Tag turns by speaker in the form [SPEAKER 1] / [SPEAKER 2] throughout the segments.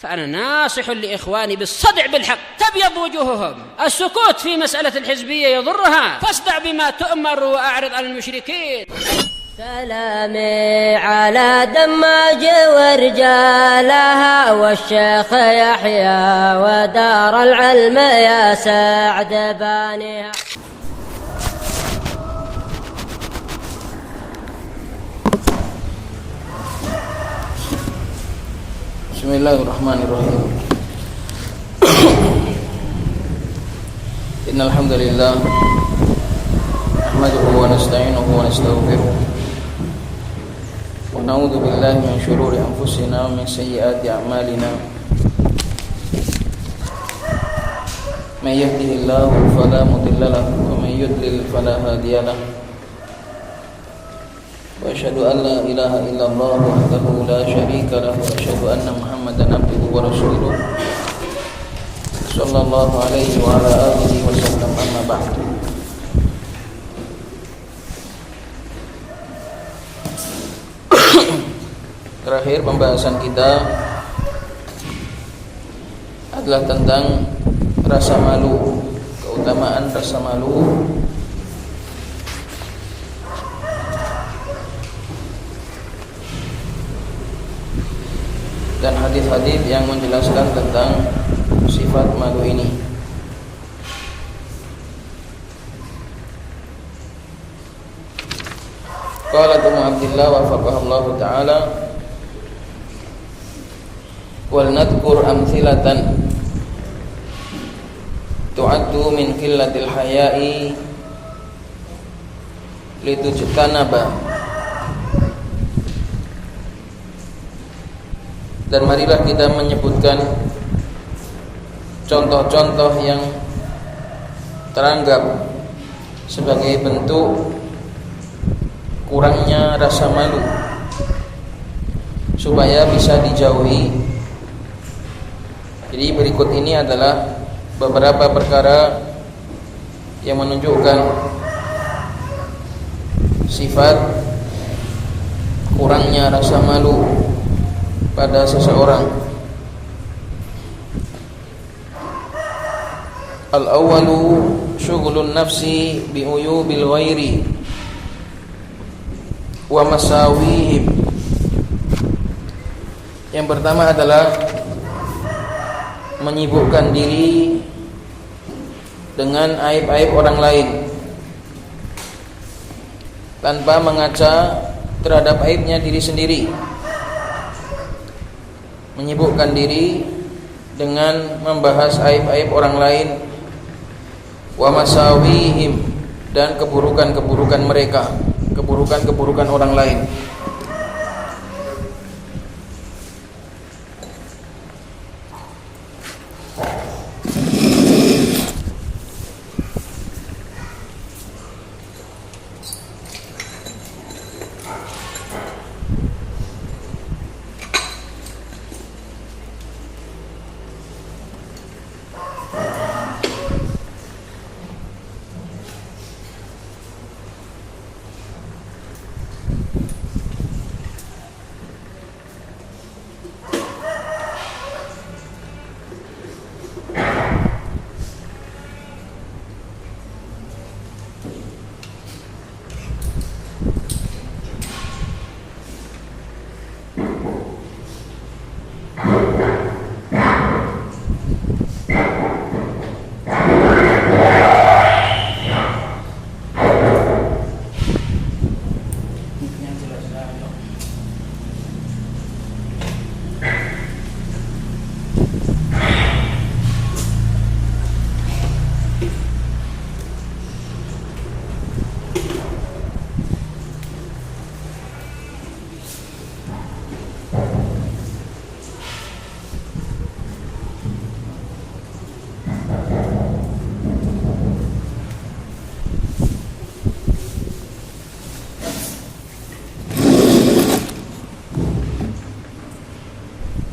[SPEAKER 1] فأنا ناصح لإخواني بالصدع بالحق تبيض وجوههم. السكوت في مسألة الحزبية يضرها، فاصدع بما تؤمر وأعرض عن المشركين.
[SPEAKER 2] سلامي على دماج ورجالها والشيخ يحيى ودار العلم يا سعد بانيها.
[SPEAKER 3] Bismillahirrahmanirrahim. Innal hamdalillah nahmaduhu wa nasta'inuhu wa nastaghfiruh wa na'udzu billahi min shururi anfusina wa min sayyiati a'malina. May yahdihillahu fala mudilla lahu wa may yudlil fala hadiya lahu. Wa asyhadu an la ilaha illallah wahdahu la syarika lahu wa asyhadu anna Muhammadan abduhu wa rasuluh sallallahu alaihi wa ala alihi wa sallam, amma ba'du. Terakhir pembahasan kita adalah tentang rasa malu, keutamaan rasa malu. Dan hadis-hadis yang menjelaskan tentang sifat malu ini. Qala Ibnu Abdillah wafaqahallahu ta'ala, wal nadhkur amthilatan tu'addu min qillatil haya'i litujtanaba. Dan marilah kita menyebutkan contoh-contoh yang teranggap sebagai bentuk kurangnya rasa malu supaya bisa dijauhi. Jadi berikut ini adalah beberapa perkara yang menunjukkan sifat kurangnya rasa malu pada seseorang. Al-awwalu syughlun nafsi bi uyubil ghairi wa masawihim. Yang pertama adalah menyibukkan diri dengan aib-aib orang lain tanpa mengaca terhadap aibnya diri sendiri. Menyibukkan diri dengan membahas aib-aib orang lain, wa masawihim, dan keburukan-keburukan mereka, keburukan-keburukan orang lain.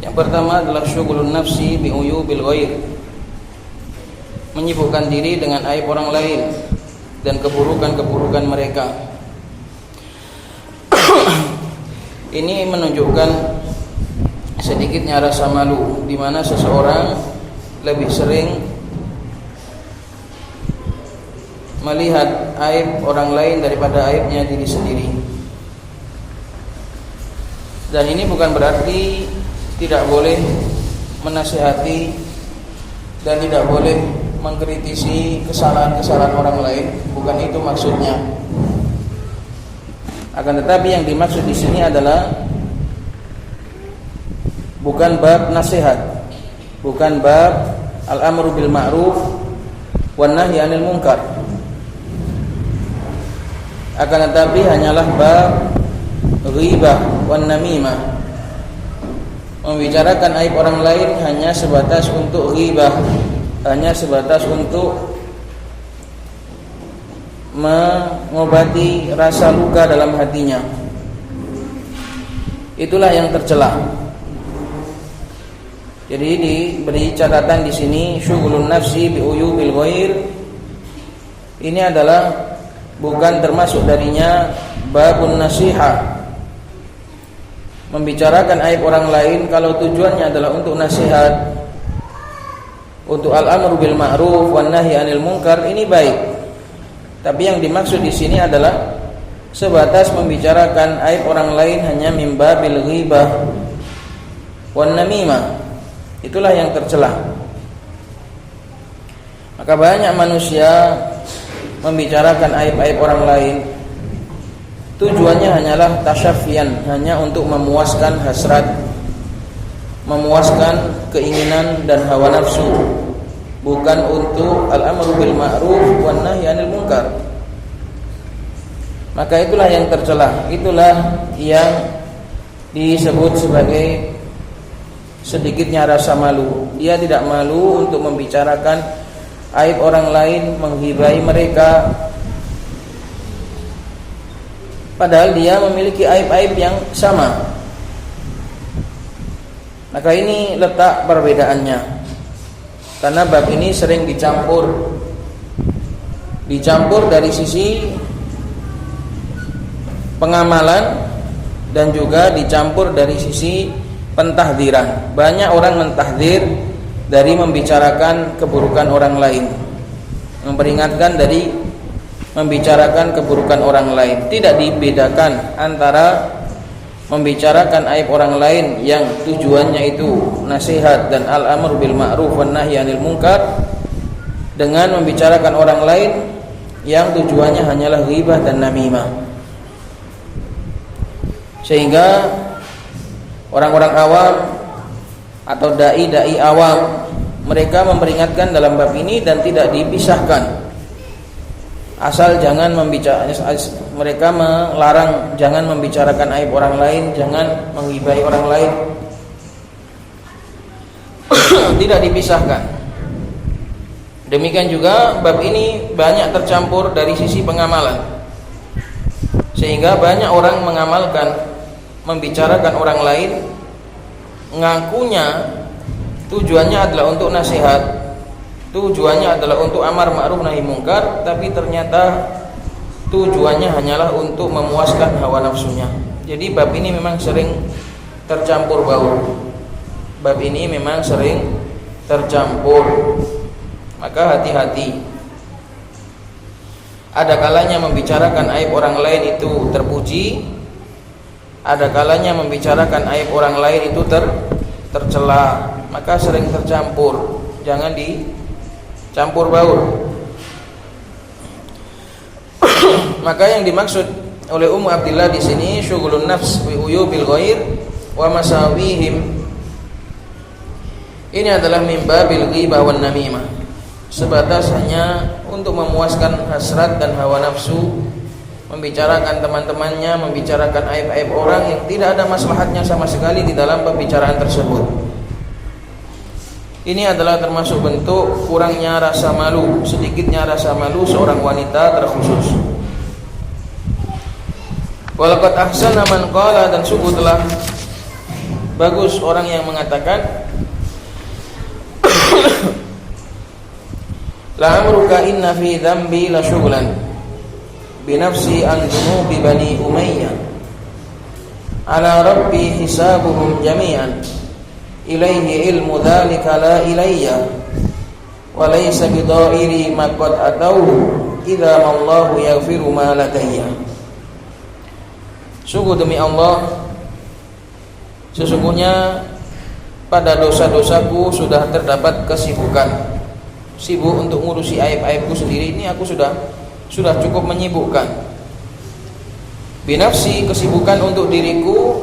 [SPEAKER 3] Yang pertama adalah syughlun nafsi bi uyubil ghair, menyibukkan diri dengan aib orang lain dan keburukan-keburukan mereka. Ini menunjukkan sedikitnya rasa malu, di mana seseorang lebih sering melihat aib orang lain daripada aibnya diri sendiri. Dan ini bukan berarti tidak boleh menasihati dan tidak boleh mengkritisi kesalahan-kesalahan orang lain, bukan itu maksudnya. Akan tetapi yang dimaksud di sini adalah bukan bab nasihat, bukan bab al-amru bil ma'ruf wan nahyi 'anil munkar. Akan tetapi hanyalah bab ghibah wan namimah, membicarakan aib orang lain hanya sebatas untuk ghibah, hanya sebatas untuk mengobati rasa luka dalam hatinya. Itulah yang tercela. Jadi diberi catatan di sini, syughulun nafsi bi uyubil ghair. Ini adalah bukan termasuk darinya babun nasiha, membicarakan aib orang lain kalau tujuannya adalah untuk nasihat, untuk al-amru bil ma'ruf wan nahyi 'anil munkar, ini baik. Tapi yang dimaksud di sini adalah sebatas membicarakan aib orang lain hanya mim babil ghibah wan namimah. Itulah yang tercela. Maka banyak manusia membicarakan aib-aib orang lain, tujuannya hanyalah tasyafian, hanya untuk memuaskan hasrat, memuaskan keinginan dan hawa nafsu, bukan untuk al-amru bil ma'ruf wan nahyi 'anil munkar. Maka itulah yang tercela, itulah yang disebut sebagai sedikitnya rasa malu. Dia tidak malu untuk membicarakan aib orang lain, menghibai mereka, padahal dia memiliki aib-aib yang sama. Maka ini letak perbedaannya, karena bab ini sering dicampur dari sisi pengamalan dan juga dicampur dari sisi pentahdiran. Banyak orang mentahdir dari membicarakan keburukan orang lain, memperingatkan dari membicarakan keburukan orang lain. Tidak dibedakan antara membicarakan aib orang lain yang tujuannya itu nasihat dan al-amru bil ma'ruf wan nahyi 'anil munkar, dengan membicarakan orang lain yang tujuannya hanyalah ghibah dan namimah. Sehingga orang-orang awam atau dai-dai awam, mereka memperingatkan dalam bab ini dan tidak dipisahkan. Asal jangan mereka melarang jangan membicarakan aib orang lain, jangan menggibahi orang lain. Tidak dipisahkan. Demikian juga bab ini banyak tercampur dari sisi pengamalan, sehingga banyak orang mengamalkan membicarakan orang lain, ngakunya tujuannya adalah untuk nasihat, tujuannya adalah untuk amar ma'ruf nahi mungkar, tapi ternyata tujuannya hanyalah untuk memuaskan hawa nafsunya. Jadi bab ini memang sering tercampur baur. Bab ini memang sering tercampur. Maka hati-hati. Ada kalanya membicarakan aib orang lain itu terpuji, ada kalanya membicarakan aib orang lain itu tercela. Maka sering tercampur. Jangan dicampur baur. Maka yang dimaksud oleh Ummu Abdillah di sini syughulun nafs bi uyubil ghair wa masawihim, ini adalah min babil ghibah wan namimah, sebatas hanya untuk memuaskan hasrat dan hawa nafsu, membicarakan teman-temannya, membicarakan aib-aib orang yang tidak ada maslahatnya sama sekali di dalam pembicaraan tersebut. Ini adalah termasuk bentuk kurangnya rasa malu, sedikitnya rasa malu seorang wanita terkhusus. Walaqad ahsana man qala, dan sungguh telah bagus orang yang mengatakan la amruka inna fi dhanbi la syughlan bi nafsi an dhunubi bani umayyah ala rabbi hisabuhum jami'an ilaihi ilmu dzalika la ilayya wa laysa bidairi ma qad atauhu idza mallahu yaghfiru ma ladayya. Sungguh demi Allah, sesungguhnya pada dosa-dosaku sudah terdapat kesibukan. Sibuk untuk ngurusi aib-aibku sendiri, ini aku sudah cukup menyibukkan. Binafsi, kesibukan untuk diriku,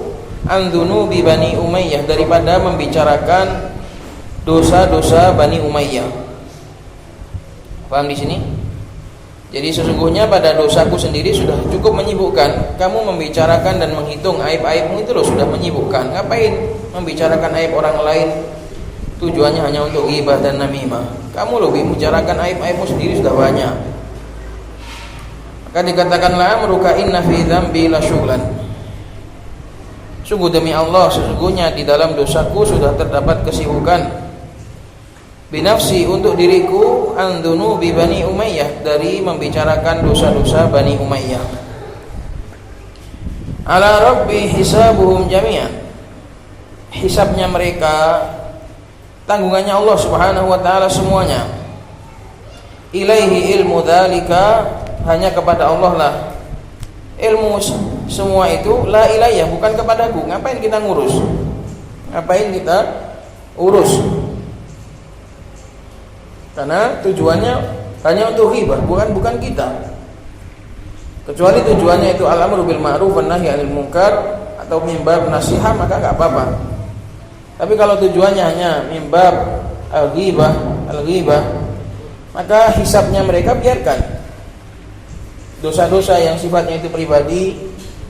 [SPEAKER 3] andzunubi Bani Umayyah, daripada membicarakan dosa-dosa Bani Umayyah. Paham di sini? Jadi sesungguhnya pada dosaku sendiri sudah cukup menyibukkan. Kamu membicarakan dan menghitung aib-aibmu itu loh sudah menyibukkan. Ngapain membicarakan aib orang lain? Tujuannya hanya untuk ghibah dan namimah. Kamu lebih membicarakan aib-aibmu sendiri sudah banyak. Maka dikatakanlah meruka inna fi dzambi la syughlan. Sungguh demi Allah, sesungguhnya di dalam dosaku sudah terdapat kesibukan. Binafsi, untuk diriku, andzunubi Bani Umayyah, dari membicarakan dosa-dosa Bani Umayyah. Ala rabbi hisabuhum jami'an. Hisabnya mereka, tanggungannya Allah Subhanahu wa taala semuanya. Ilaihi ilmu dzalika, hanya kepada Allah lah ilmu semua itu, la ilayya, bukan kepadaku. Ngapain kita ngurus? Ngapain kita urus? Karena tujuannya hanya untuk ghibah, bukan kita. Kecuali tujuannya itu al-amru bil ma'ruf wan nahyi 'anil munkar atau mimbab nasihat, maka enggak apa-apa. Tapi kalau tujuannya hanya mimbab al-ghibah, maka hisabnya mereka biarkan. Dosa-dosa yang sifatnya itu pribadi,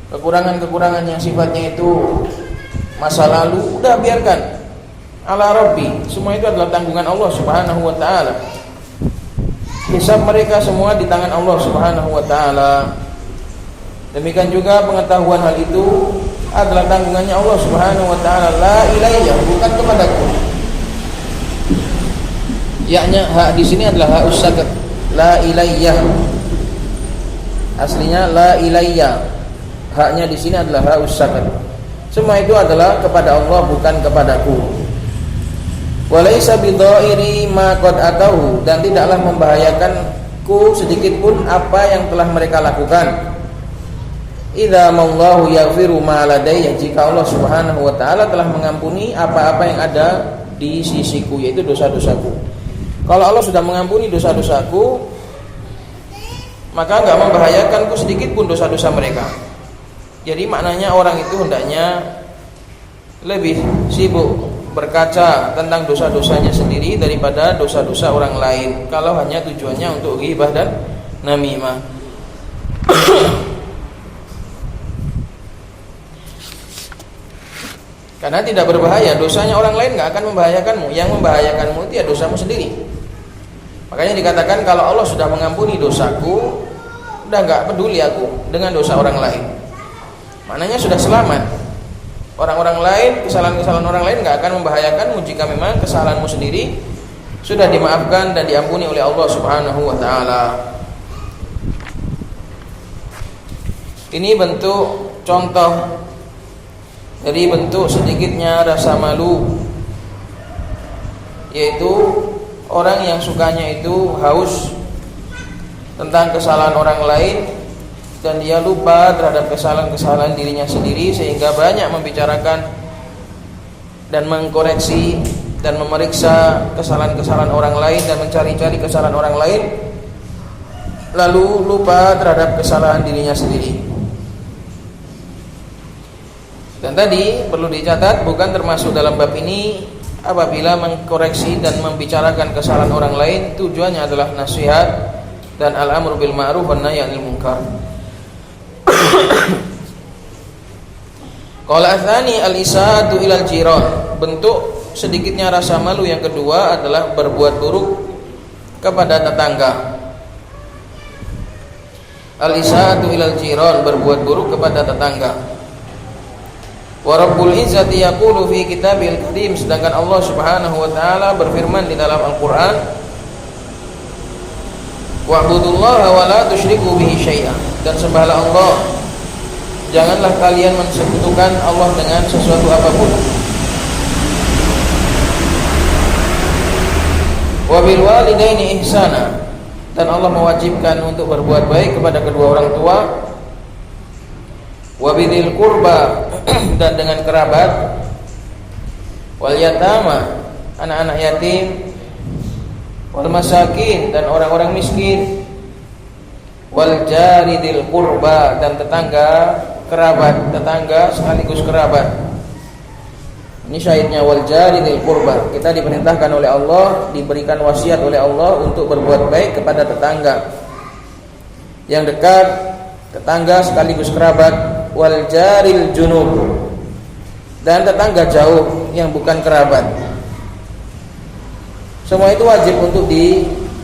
[SPEAKER 3] kekurangan-kekurangan yang sifatnya itu masa lalu, udah biarkan. Ala rabbi, semua itu adalah tanggungan Allah Subhanahu wa taala. Hisab mereka semua di tangan Allah Subhanahu wa taala. Demikian juga pengetahuan hal itu adalah tanggungannya Allah Subhanahu wa taala, la ilayya, bukan kepadaku. Ya-nya hak di sini adalah haus sakat, la ilayya. Aslinya la ilayya. Haknya di sini adalah haus sakat. Semua itu adalah kepada Allah, bukan kepadaku. Walaysa bidhairi ma qad atauhu, dan tidaklah membahayakanku sedikit pun apa yang telah mereka lakukan. Idza mallahu yaghfiru ma ladayya, jika Allah Subhanahu wa taala telah mengampuni apa-apa yang ada di sisiku, yaitu dosa-dosaku. Kalau Allah sudah mengampuni dosa-dosaku, maka enggak membahayakanku sedikit pun dosa-dosa mereka. Jadi maknanya orang itu hendaknya lebih sibuk berkaca tentang dosa-dosanya sendiri daripada dosa-dosa orang lain, kalau hanya tujuannya untuk ghibah dan namimah. Karena tidak berbahaya, dosanya orang lain enggak akan membahayakanmu. Yang membahayakanmu itu ya dosamu sendiri. Makanya dikatakan kalau Allah sudah mengampuni dosaku, udah enggak peduli aku dengan dosa orang lain. Maknanya sudah selamat. Orang-orang lain, kesalahan-kesalahan orang lain enggak akan membahayakanmu jika memang kesalahanmu sendiri sudah dimaafkan dan diampuni oleh Allah Subhanahu wa taala. Ini bentuk contoh dari bentuk sedikitnya rasa malu, yaitu orang yang sukanya itu haus tentang kesalahan orang lain dan dia lupa terhadap kesalahan-kesalahan dirinya sendiri, sehingga banyak membicarakan dan mengkoreksi dan memeriksa kesalahan-kesalahan orang lain dan mencari-cari kesalahan orang lain, lalu lupa terhadap kesalahan dirinya sendiri. Dan tadi perlu dicatat, bukan termasuk dalam bab ini apabila mengkoreksi dan membicarakan kesalahan orang lain tujuannya adalah nasihat dan al-amru bil ma'ruf wan nahyi 'anil munkar. Qala atsani al-isaatu ilal jiran, bentuk sedikitnya rasa malu yang kedua adalah berbuat buruk kepada tetangga. Al-isaatu ilal jiran, berbuat buruk kepada tetangga. Wa Rabbul Izzati yaqulu fi kitabil karim, sedangkan Allah Subhanahu wa taala berfirman di dalam Al-Qur'an, wa'budullaha wa la tusyriku bihi syai'an, dan sembahlah Allah, janganlah kalian mensekutukan Allah dengan sesuatu apapun. Wa bil walidaini ihsana, dan Allah mewajibkan untuk berbuat baik kepada kedua orang tua. Wa bidzil qurba, dan dengan kerabat. Wal yatama, anak-anak yatim. Wal masakin, dan orang-orang miskin. Wal jari dzil qurba, dan tetangga kerabat, tetangga sekaligus kerabat. Ini syahidnya wal jari dzil qurba. Kita diperintahkan oleh Allah, diberikan wasiat oleh Allah untuk berbuat baik kepada tetangga yang dekat, tetangga sekaligus kerabat. Wal jaril junub, dan tetangga jauh yang bukan kerabat. Semua itu wajib untuk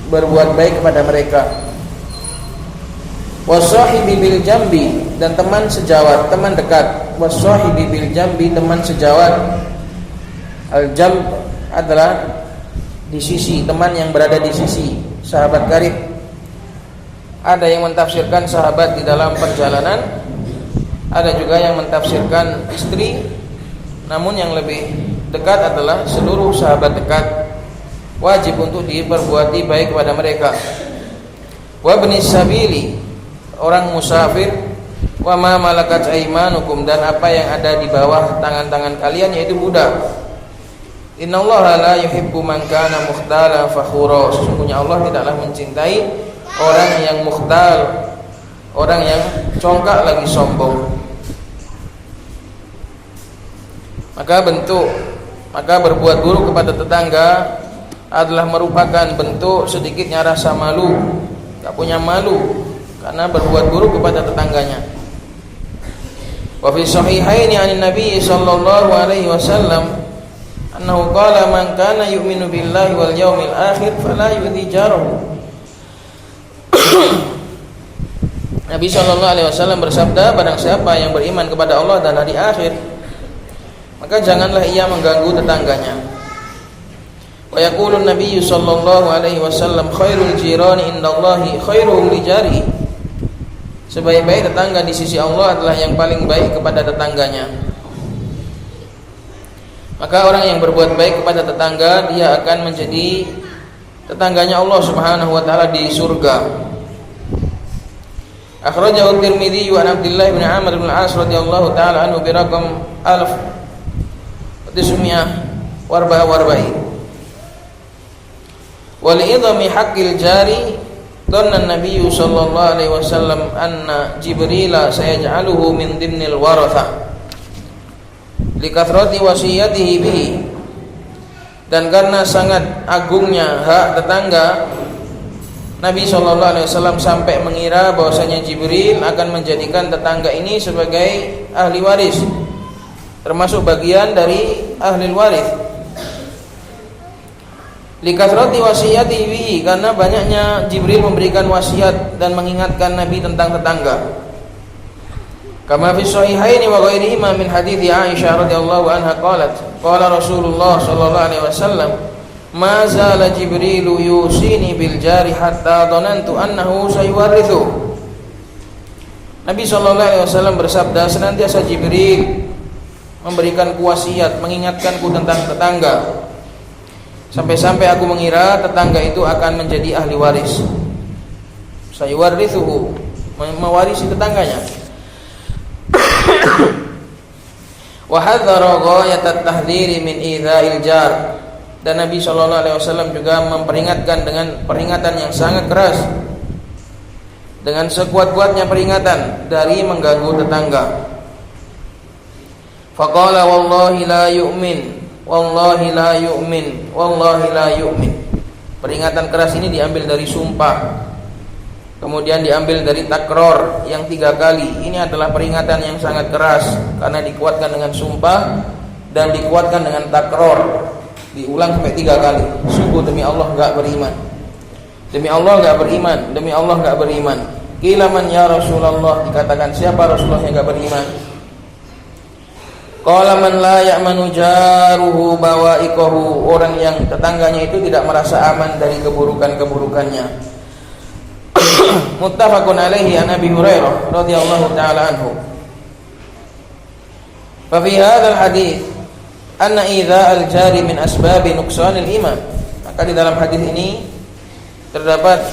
[SPEAKER 3] berbuat baik kepada mereka. Wasahibi bil jambi, dan teman sejawat, teman dekat. Wasahibi bil jambi, teman sejawat. Al-jamb adalah di sisi, teman yang berada di sisi, sahabat karib. Ada yang mentafsirkan sahabat di dalam perjalanan, ada juga yang mentafsirkan istri. Namun yang lebih dekat adalah seluruh sahabat dekat. Wajib untuk diperbuati baik kepada mereka. Wa ibnis sabili, orang musafir. Wa ma malakat aimanukum, dan apa yang ada di bawah tangan-tangan kalian, yaitu budak. Innallaha la yuhibbu man kana mukhtalan fakhura, sesungguhnya Allah tidaklah mencintai orang yang mukhtal, orang yang congkak lagi sombong. Maka berbuat buruk kepada tetangga adalah merupakan bentuk sedikitnya rasa malu, tak punya malu karena berbuat buruk kepada tetangganya. Wa fi sahihaini 'an Nabi sallallahu alaihi wasallam annahu qala man kana yu'minu billahi wal yawmil akhir fala yu'dhi jarahu. Nabi sallallahu alaihi wasallam bersabda, barang siapa yang beriman kepada Allah dan hari akhir, maka janganlah ia mengganggu tetangganya. Wa yaqulu an-nabiy sallallahu alaihi wasallam khairul jirani indallahi khairuhum li jarihi. Sebaik-baik tetangga di sisi Allah adalah yang paling baik kepada tetangganya. Maka orang yang berbuat baik kepada tetangga, dia akan menjadi tetangganya Allah Subhanahu wa taala di surga. Akhrajahu at-Tirmidzi wa Abdullah bin Amr bin Al-As radhiyallahu taala anhu bi raqam 1944. Wa li'idhami haqqil jari dhanna an-nabiy sallallahu alaihi wasallam anna Jibril sayaj'aluhu min dimnil waratha likathrati wasiyatihi bihi, dan karena sangat agungnya hak tetangga, Nabi SAW sampai mengira bahwasanya Jibril akan menjadikan tetangga ini sebagai ahli waris, termasuk bagian dari ahli waris. Likathrati wasiyatihi bihi, karena banyaknya Jibril memberikan wasiat dan mengingatkan Nabi tentang tetangga. Kama fi sahihaini wa ghairihima min hadithi Aisyah radhiyallahu anha qalat qala Rasulullah sallallahu alaihi wasallam ma zala Jibrilu yusini bil jari hatta dhanantu annahu sayuwarithu. Nabi sallallahu alaihi wasallam bersabda, senantiasa Jibril memberikan wasiat, mengingatkanku tentang tetangga, sampai-sampai aku mengira tetangga itu akan menjadi ahli waris. Sayuwarithu, mewarisi tetangganya. Wa hadzara ghayatat tahdhiri min idza'il jar, dan Nabi sallallahu alaihi wasallam juga memperingatkan dengan peringatan yang sangat keras, dengan sekuat-kuatnya peringatan dari mengganggu tetangga. Faqala wallahi la yu'min, wallahi la yu'min, wallahi la yu'min. Peringatan keras ini diambil dari sumpah, kemudian diambil dari takror yang 3 kali. Ini adalah peringatan yang sangat keras karena dikuatkan dengan sumpah dan dikuatkan dengan takror, diulang sampai 3 kali. Sungguh demi Allah enggak beriman, demi Allah enggak beriman, demi Allah enggak beriman. Qila man ya Rasulullah, dikatakan siapa Rasulullah yang enggak beriman? Qala man la ya'manu jaruhu bawa'iqahu, orang yang tetangganya itu tidak merasa aman dari keburukan-keburukannya. Muttafaqun alaihi an Abi Hurairah radhiyallahu taala anhu. Fa fi hadzal hadits anna idza'al jari min asbabi nuqsanil iman. Maka Maka di dalam hadis ini terdapat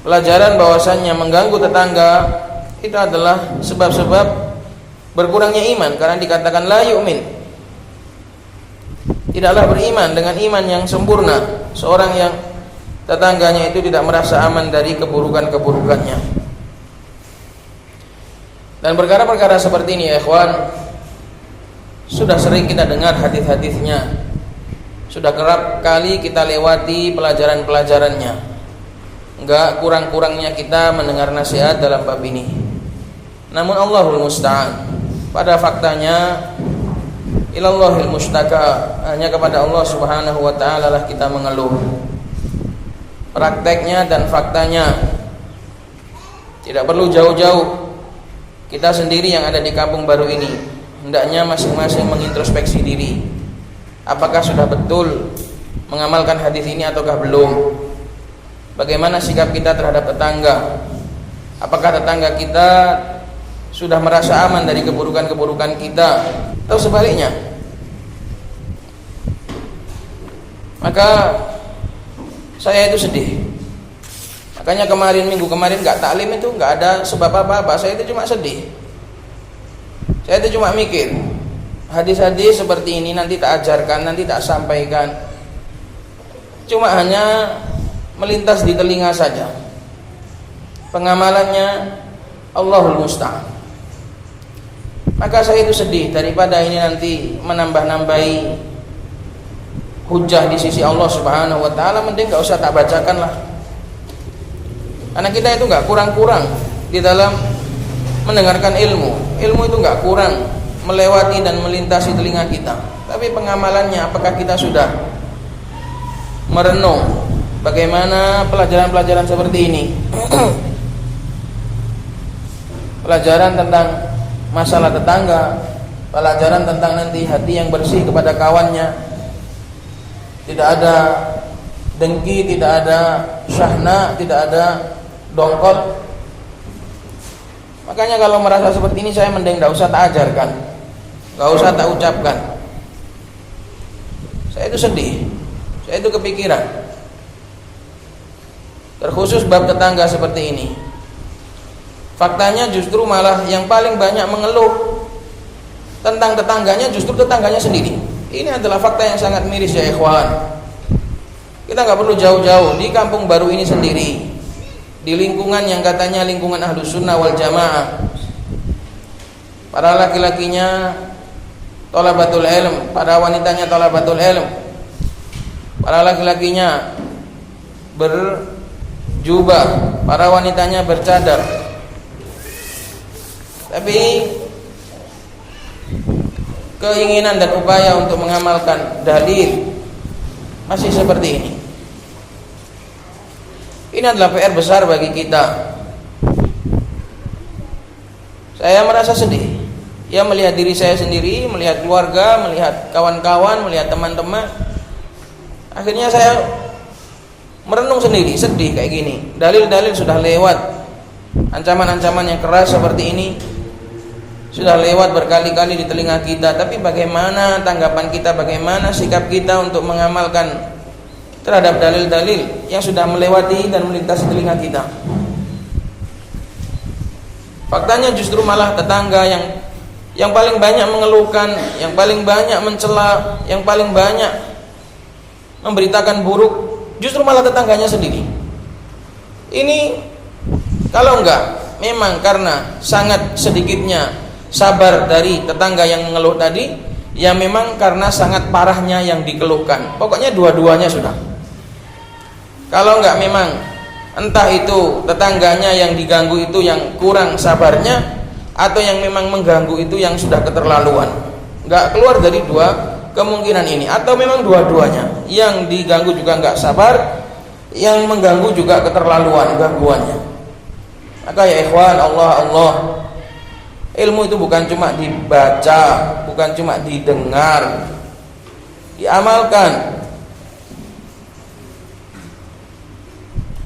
[SPEAKER 3] pelajaran bahwasannya mengganggu tetangga itu adalah sebab-sebab berkurangnya iman, karena dikatakan la yu'min, tidaklah beriman dengan iman yang sempurna seorang yang tetangganya itu tidak merasa aman dari keburukan-keburukannya. Dan perkara-perkara seperti ini ya ikhwan, sudah sering kita dengar hadis-hadisnya, sudah kerap kali kita lewati pelajaran-pelajarannya. Enggak kurang-kurangnya kita mendengar nasihat dalam bab ini. Namun Allahul musta'an, pada faktanya ilallahil mustaka, hanya kepada Allah Subhanahu wa taala lah kita mengeluh. Prakteknya dan faktanya tidak perlu jauh-jauh. Kita sendiri yang ada di kampung baru ini hendaknya masing-masing mengintrospeksi diri. Apakah sudah betul mengamalkan hadis ini ataukah belum? Bagaimana sikap kita terhadap tetangga? Apakah tetangga kita sudah merasa aman dari keburukan-keburukan kita atau sebaliknya? Maka saya itu sedih. Makanya minggu kemarin gak taklim itu gak ada sebab apa-apa. Saya itu cuma sedih. Saya itu cuma mikir, hadis-hadis seperti ini nanti tak ajarkan, nanti tak sampaikan, cuma hanya melintas di telinga saja. Pengamalannya Allahul musta'an. Maka saya itu sedih, daripada ini nanti menambah-nambahi hujah di sisi Allah Subhanahu wa taala, mending gak usah tak bacakan lah. Karena kita itu gak kurang-kurang di dalam mendengarkan ilmu. Ilmu itu gak kurang melewati dan melintasi telinga kita. Tapi pengamalannya, apakah kita sudah merenung bagaimana pelajaran-pelajaran seperti ini? Pelajaran tentang masalah tetangga, pelajaran tentang nanti hati yang bersih kepada kawannya, tidak ada dengki, tidak ada syahna, tidak ada dongkol. Makanya kalau merasa seperti ini, saya mending gak usah tak ajarkan, gak usah tak ucapkan. Saya itu sedih, saya itu kepikiran, terkhusus bab tetangga seperti ini. Faktanya justru malah yang paling banyak mengeluh tentang tetangganya justru tetangganya sendiri. Ini adalah fakta yang sangat miris ya ikhwan. Kita gak perlu jauh-jauh, di kampung baru ini sendiri, di lingkungan yang katanya lingkungan Ahlus Sunnah wal Jamaah, para laki-lakinya thalabatul ilm, para wanitanya thalabatul ilm, para laki-lakinya berjubah, para wanitanya bercadar. Tapi keinginan dan upaya untuk mengamalkan dalil masih seperti ini. Ini adalah PR besar bagi kita. Saya merasa sedih, ya, melihat diri saya sendiri, melihat keluarga, melihat kawan-kawan, melihat teman-teman. Akhirnya saya merenung sendiri, sedih kayak gini. Dalil-dalil sudah lewat, ancaman-ancaman yang keras seperti ini sudah lewat berkali-kali di telinga kita. Tapi bagaimana tanggapan kita, bagaimana sikap kita untuk mengamalkan terhadap dalil-dalil yang sudah melewati dan melintasi telinga kita? Faktanya justru malah tetangga yang paling banyak mengeluhkan, yang paling banyak mencela, yang paling banyak memberitakan buruk, justru malah tetangganya sendiri. Ini kalau enggak memang karena sangat sedikitnya sabar dari tetangga yang mengeluh tadi, ya memang karena sangat parahnya yang dikeluhkan. Pokoknya dua-duanya sudah. Kalau enggak memang entah itu tetangganya yang diganggu itu yang kurang sabarnya, atau yang memang mengganggu itu yang sudah keterlaluan. Enggak keluar dari dua kemungkinan ini, atau memang dua-duanya, yang diganggu juga enggak sabar, yang mengganggu juga keterlaluan gangguannya. Maka ya ikhwan, Allah, ilmu itu bukan cuma dibaca, bukan cuma didengar, diamalkan.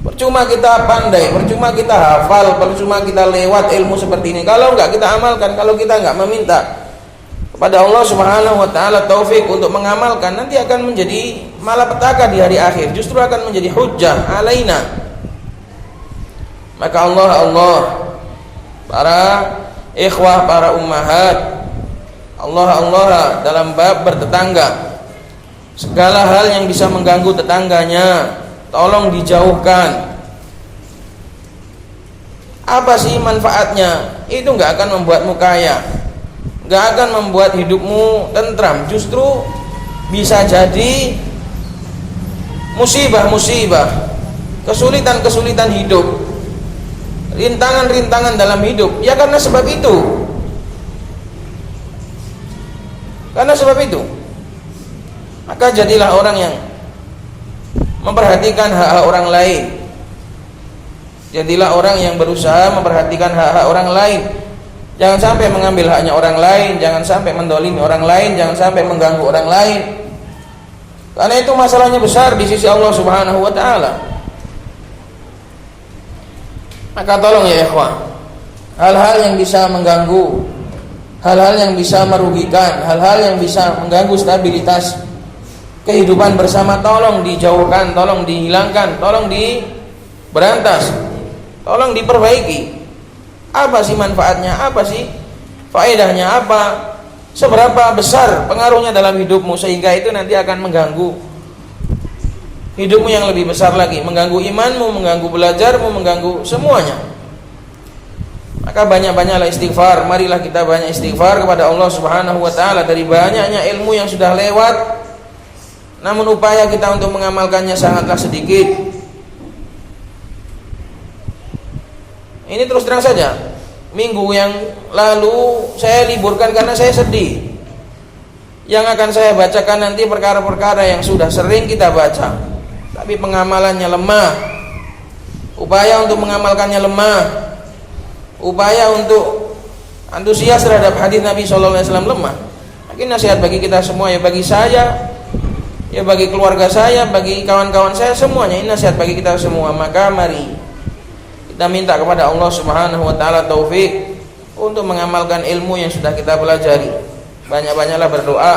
[SPEAKER 3] Percuma kita pandai, percuma kita hafal, percuma kita lewat ilmu seperti ini kalau enggak kita amalkan, kalau kita enggak meminta kepada Allah Subhanahu wa taala taufik untuk mengamalkan, nanti akan menjadi malapetaka di hari akhir, justru akan menjadi hujjah alaina. Maka Allah, para ikhwah, para ummahat, Allah dalam bab bertetangga, segala hal yang bisa mengganggu tetangganya tolong dijauhkan. Apa sih manfaatnya? Itu nggak akan membuatmu kaya, nggak akan membuat hidupmu tentram, justru bisa jadi musibah-musibah, kesulitan-kesulitan hidup, rintangan-rintangan dalam hidup. Ya karena sebab itu. Maka jadilah orang yang memperhatikan hak-hak orang lain. Jadilah orang yang berusaha memperhatikan hak-hak orang lain. Jangan sampai mengambil haknya orang lain, jangan sampai mendolimi orang lain, jangan sampai mengganggu orang lain. Karena itu masalahnya besar di sisi Allah Subhanahu wa taala. Maka tolong ya ikhwah, hal-hal yang bisa mengganggu, hal-hal yang bisa merugikan, hal-hal yang bisa mengganggu stabilitas kehidupan bersama, tolong dijauhkan, tolong dihilangkan, tolong diberantas, tolong diperbaiki. Apa sih manfaatnya? Apa sih faedahnya? Apa? Seberapa besar pengaruhnya dalam hidupmu sehingga itu nanti akan mengganggu hidupmu yang lebih besar lagi, mengganggu imanmu, mengganggu belajarmu, mengganggu semuanya. Maka banyak-banyaklah istighfar. Marilah kita banyak istighfar kepada Allah Subhanahu wa taala dari banyaknya ilmu yang sudah lewat, namun upaya kita untuk mengamalkannya sangatlah sedikit. Ini terus terang saja, minggu yang lalu saya liburkan karena saya sedih. Yang akan saya bacakan nanti perkara-perkara yang sudah sering kita baca, tapi pengamalannya lemah, upaya untuk mengamalkannya lemah, upaya untuk antusias terhadap hadis Nabi SAW lemah. Mungkin nasihat bagi kita semua, ya bagi saya, ya bagi keluarga saya, bagi kawan-kawan saya semuanya, ini nasihat bagi kita semua. Maka mari kita minta kepada Allah Subhanahu wa taala taufik untuk mengamalkan ilmu yang sudah kita pelajari. Banyak-banyaklah berdoa.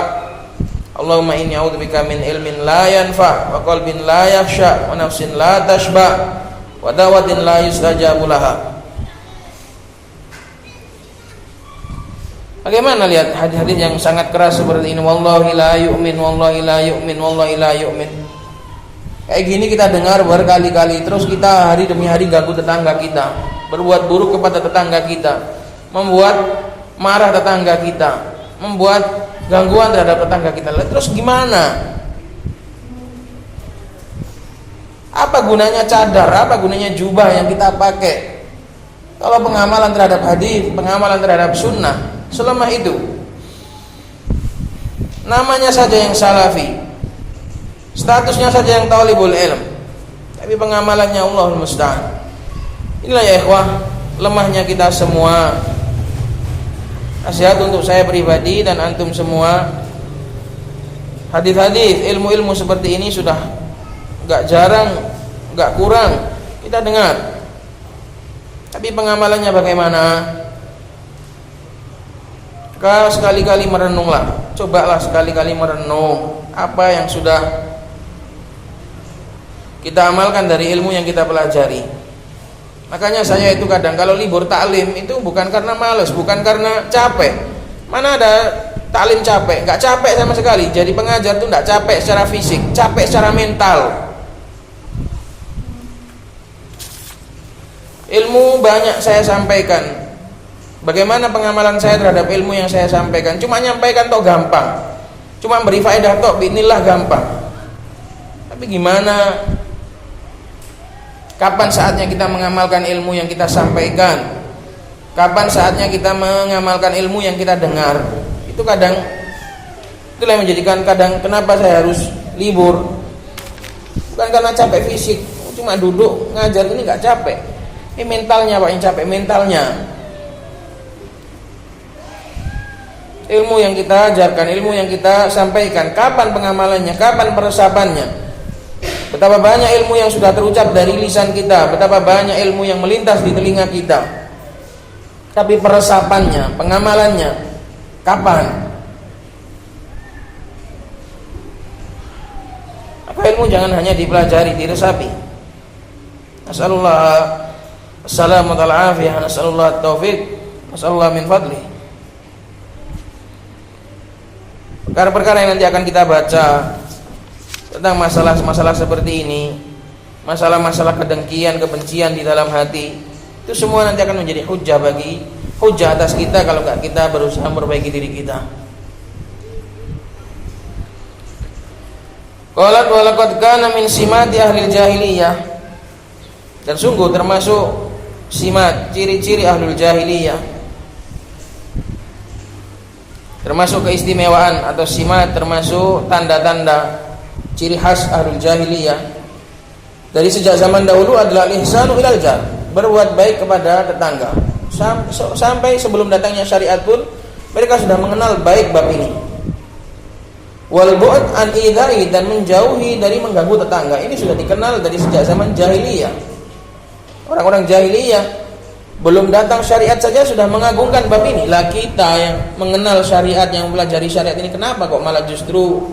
[SPEAKER 3] Allahumma inni a'udzubika min ilmin la yanfa wa qalbin la yakhsha wa nafsin la tashba wa dawatin la yustajabu laha. Bagaimana lihat hadis-hadis yang sangat keras seperti ini, wallahi la yu'min, wallahi la yu'min, wallahi la yu'min. Kayak gini kita dengar berkali-kali, terus kita hari demi hari ganggu tetangga kita, berbuat buruk kepada tetangga kita, membuat marah tetangga kita, membuat gangguan terhadap tetangga kita. Terus gimana? Apa gunanya cadar? Apa gunanya jubah yang kita pakai? Kalau pengamalan terhadap hadis, pengamalan terhadap sunnah selemah itu, namanya saja yang salafi, statusnya saja yang talibul ilm, tapi pengamalannya Allahul musta'an. Inilah ya ikhwah, lemahnya kita semua. Nasihat untuk saya pribadi dan antum semua, hadis-hadis, ilmu-ilmu seperti ini sudah enggak jarang, enggak kurang kita dengar, tapi pengamalannya bagaimana? Maka sekali-kali merenunglah, cobalah sekali-kali merenung apa yang sudah kita amalkan dari ilmu yang kita pelajari. Makanya saya itu kadang kalau libur taklim itu bukan karena malas, bukan karena capek. Mana ada taklim capek? Enggak capek sama sekali. Jadi pengajar itu enggak capek secara fisik, capek secara mental. Ilmu banyak saya sampaikan. Bagaimana pengamalan saya terhadap ilmu yang saya sampaikan? Cuma nyampaikan toh gampang, cuma beri faedah toh binillah gampang. Tapi gimana? Kapan saatnya kita mengamalkan ilmu yang kita sampaikan? Kapan saatnya kita mengamalkan ilmu yang kita dengar? Itu kadang, itulah yang menjadikan kadang kenapa saya harus libur. Bukan karena capek fisik, cuma duduk ngajar ini nggak capek. Ini mentalnya Pak yang capek, mentalnya. Ilmu yang kita ajarkan, ilmu yang kita sampaikan, kapan pengamalannya, kapan peresapannya? Betapa banyak ilmu yang sudah terucap dari lisan kita, betapa banyak ilmu yang melintas di telinga kita, tapi peresapannya, pengamalannya kapan? Maka ilmu jangan hanya dipelajari, diresapi. Nasallallahu assalamualaikum warahmatullahi wabarakatuh. Nasallallahu at-taufiq, nasallallahu min fadli. Perkara-perkara yang nanti akan kita baca tentang masalah-masalah seperti ini, masalah-masalah kedengkian, kebencian di dalam hati, itu semua nanti akan menjadi hujah atas kita kalau enggak kita berusaha memperbaiki diri kita. Qalat wa laqad kana min simati ahli jahiliyah, dan sungguh termasuk simat, ciri-ciri ahlul jahiliyah, termasuk keistimewaan atau simat, termasuk tanda-tanda ciri khas ahlul jahiliyah dari sejak zaman dahulu adalah ihsanu ilal jar, berbuat baik kepada tetangga. Sampai sebelum datangnya syariat pun mereka sudah mengenal baik bab ini. Wal bu'd an idai, dan menjauhi dari mengganggu tetangga. Ini sudah dikenal dari sejak zaman jahiliyah. Orang-orang jahiliyah belum datang syariat saja sudah mengagungkan bab ini. Lah kita yang mengenal syariat, yang mempelajari syariat ini, kenapa kok malah justru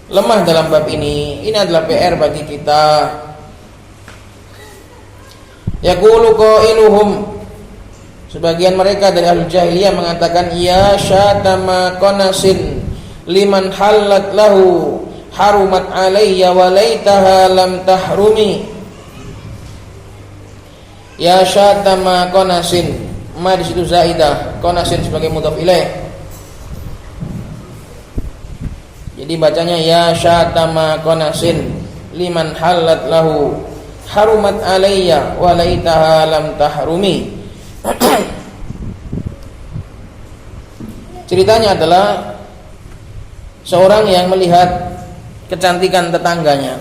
[SPEAKER 3] lemah dalam bab ini? Ini adalah PR bagi kita. Yaqulu qailuhum, sebagian mereka dari ahli jahiliyah mengatakan, ya syatama qanasin liman halat lahu harumat alayya wa laitaha lam tahrumi. Ya syatama qanasin, ma di situ zaidah, qanasin sebagai mudhaf ilaih. Jadi bacanya ya syatama qanasin liman halat lahu harumat alayya wa laitaha lam tahrumi. Ceritanya adalah seorang yang melihat kecantikan tetangganya,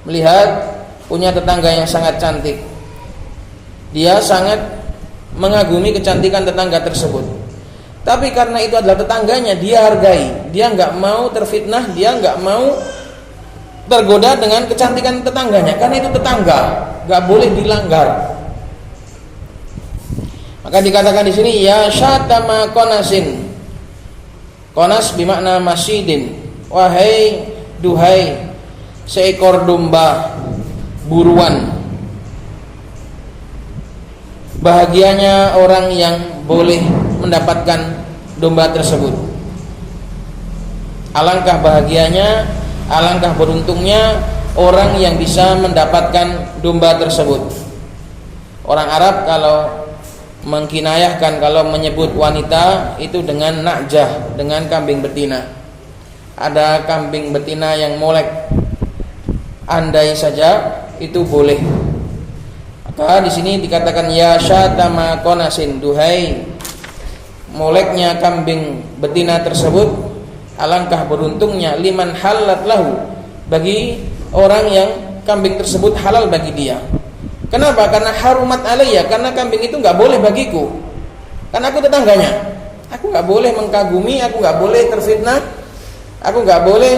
[SPEAKER 3] melihat punya tetangga yang sangat cantik. Dia sangat mengagumi kecantikan tetangga tersebut. Tapi karena itu adalah tetangganya, dia hargai. Dia enggak mau terfitnah, dia enggak mau tergoda dengan kecantikan tetangganya, karena itu tetangga, enggak boleh dilanggar. Maka dikatakan di sini ya syatama qanasin. Qanas bermakna masidin. Wahai, duhai seekor domba buruan. Bahagianya orang yang boleh mendapatkan domba tersebut. Alangkah bahagianya, alangkah beruntungnya orang yang bisa mendapatkan domba tersebut. Orang Arab kalau mengkinayahkan, kalau menyebut wanita itu dengan nakjah, dengan kambing betina. Ada kambing betina yang molek, andai saja itu boleh. Maka di sini dikatakan ya syatama qanasin, duhai moleknya kambing betina tersebut, alangkah beruntungnya liman halat lahu, bagi orang yang kambing tersebut halal bagi dia. Kenapa? Karena harumat alayya, karena kambing itu enggak boleh bagiku. Karena aku tetangganya. Aku enggak boleh mengkagumi, aku enggak boleh terfitnah, aku enggak boleh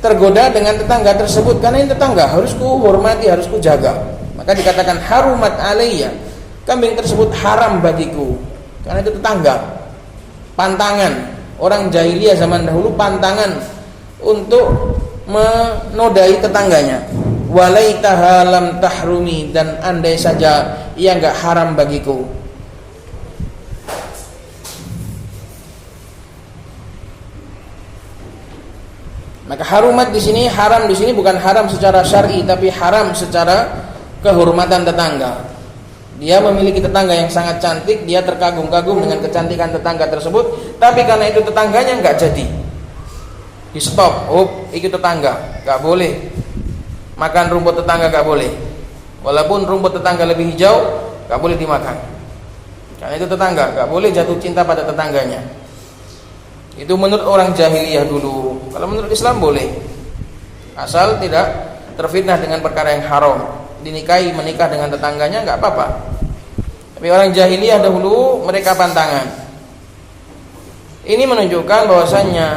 [SPEAKER 3] tergoda dengan tetangga tersebut, karena ini tetangga, harus ku hormati, harus ku jaga. Maka dikatakan harumat alayya, kambing tersebut haram bagiku, karena itu tetangga. Pantangan orang jahiliyah zaman dahulu, pantangan untuk menodai tetangganya. Walaitaha lam tahrumi, dan andai saja ia enggak haram bagiku. Maka harumat di sini, haram di sini bukan haram secara syar'i, tapi haram secara kehormatan tetangga. Dia memiliki tetangga yang sangat cantik, dia terkagum-kagum dengan kecantikan tetangga tersebut, tapi karena itu tetangganya enggak jadi, di stop. Oh, itu tetangga, enggak boleh makan rumput tetangga, enggak boleh. Walaupun rumput tetangga lebih hijau, enggak boleh dimakan. Karena itu tetangga, enggak boleh jatuh cinta pada tetangganya. Itu menurut orang jahiliyah dulu. Kalau menurut Islam boleh, asal tidak terfitnah dengan perkara yang haram. Dinikahi, menikah dengan tetangganya enggak apa-apa. Tapi orang jahiliyah dahulu mereka pantangan. Ini menunjukkan bahwasannya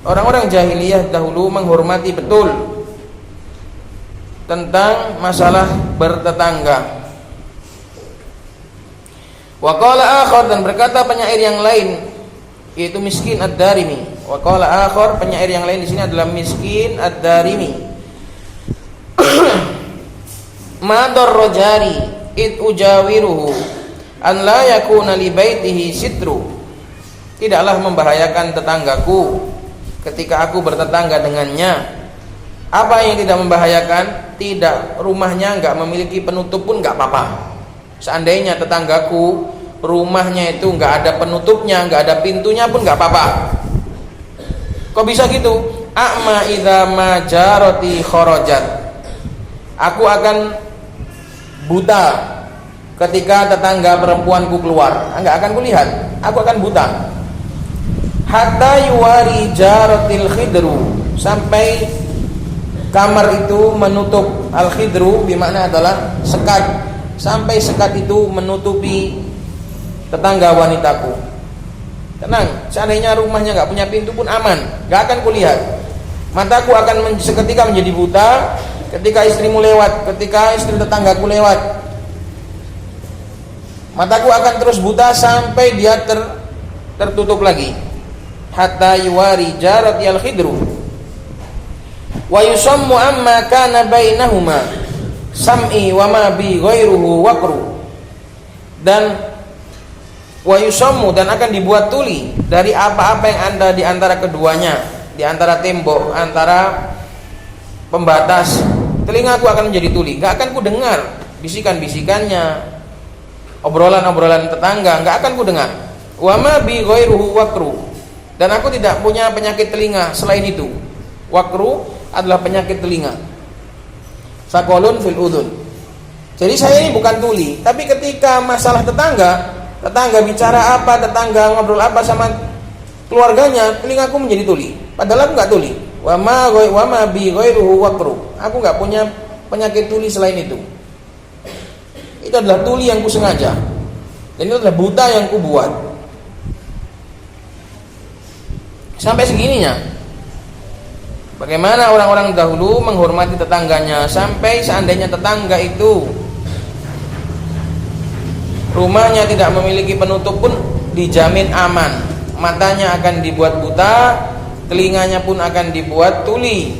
[SPEAKER 3] orang-orang jahiliyah dahulu menghormati betul tentang masalah bertetangga. Wa qala akhar, dan berkata penyair yang lain, yaitu Miskin ad-Darimi, Wa qala akhar, penyair yang lain di sini adalah Miskin Ad-Darimi. Ma darra jari id ujawiruhu an la yakuna li baitihi sitru. Tidaklah membahayakan tetanggaku ketika aku bertetangga dengannya. Apa yang tidak membahayakan? Tidak, rumahnya enggak memiliki penutup pun enggak apa-apa. Seandainya tetanggaku rumahnya itu enggak ada penutupnya, enggak ada pintunya pun enggak apa-apa. Kok bisa gitu? A'ma idza ma jarati kharajat. Aku akan buta ketika tetangga perempuanku keluar. Enggak akan kulihat, aku akan buta. Hatta yuwari jaratil khidru, sampai kamar itu menutup. Al-khidru bermakna adalah sekat, sampai sekat itu menutupi tetangga wanitaku. Tenang, seandainya rumahnya nggak punya pintu pun aman, nggak akan kulihat. Mataku akan seketika menjadi buta ketika istrimu lewat, ketika istri tetanggaku lewat. Mataku akan terus buta sampai dia tertutup lagi. Hatta yuwari jarati al-khidru wa yusammu amma kana bainahuma sam'i wa ma bi ghairuhu waqru. Dan wa yusammu, dan akan dibuat tuli dari apa-apa yang ada di antara keduanya, di antara tembok, antara pembatas. Telingaku akan menjadi tuli, enggak akan ku dengar bisikan-bisikannya, obrolan-obrolan tetangga, enggak akan ku dengar. Wa ma bi ghairuhu waqru, dan aku tidak punya penyakit telinga selain itu. Waqru adalah penyakit telinga. Saqalun fil udhun. Jadi saya ini bukan tuli, tapi ketika masalah tetangga bicara apa, tetangga ngobrol apa sama keluarganya, telingaku menjadi tuli. Padahal aku enggak tuli. Wa ma bi ghairuhu waqru. Aku enggak punya penyakit tuli selain itu. Itu adalah tuli yang kusengaja. Dan itu adalah buta yang kubuat. Sampai segininya. Bagaimana orang-orang dahulu menghormati tetangganya, sampai seandainya tetangga itu rumahnya tidak memiliki penutup pun dijamin aman. Matanya akan dibuat buta, telinganya pun akan dibuat tuli,